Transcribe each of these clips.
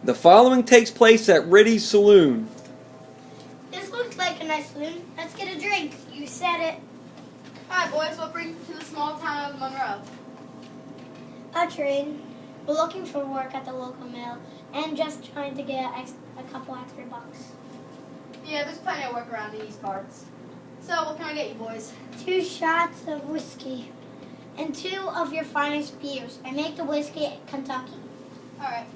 The following takes place at Riddy's Saloon. This looks like a nice saloon. Let's get a drink. You said it. Hi, boys. What brings you to the small town of Monroe? A trade. We're looking for work at the local mill and just trying to get a couple extra bucks. Yeah, there's plenty of work around these parts. So, what can I get you, boys? 2 shots of whiskey and 2 of your finest beers. I make the whiskey at Kentucky. All right.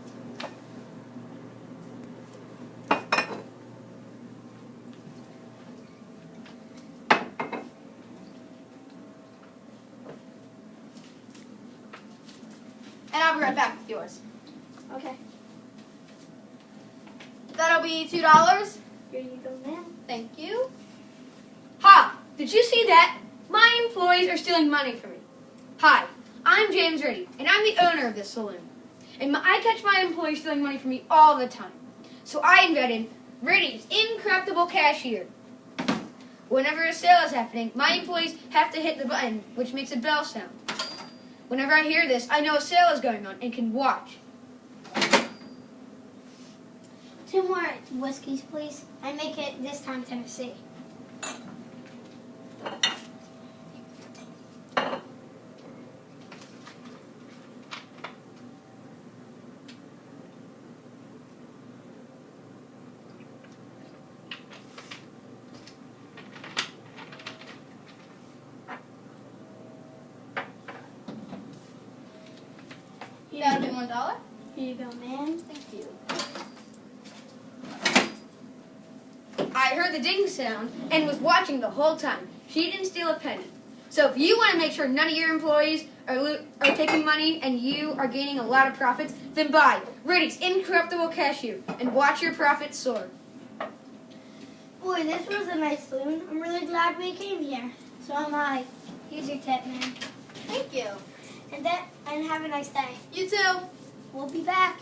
And I'll be right back with yours. Okay. That'll be $2. Here you go, ma'am. Thank you. Ha! Did you see that? My employees are stealing money from me. Hi, I'm James Riddy, and I'm the owner of this saloon. And I catch my employees stealing money from me all the time. So I invented Riddy's Incorruptible Cashier. Whenever a sale is happening, my employees have to hit the button, which makes a bell sound. Whenever I hear this, I know a sale is going on and can watch. 2 more whiskeys, please. I make it this time Tennessee. That'll be $1. Here you go, ma'am. Thank you. I heard the ding sound and was watching the whole time. She didn't steal a penny. So if you want to make sure none of your employees are taking money and you are gaining a lot of profits, then buy Riddy's Incorruptible Cashier and watch your profits soar. Boy, this was a nice saloon. I'm really glad we came here. So am I. Here's your tip, man. Thank you. And have a nice day. You too. We'll be back.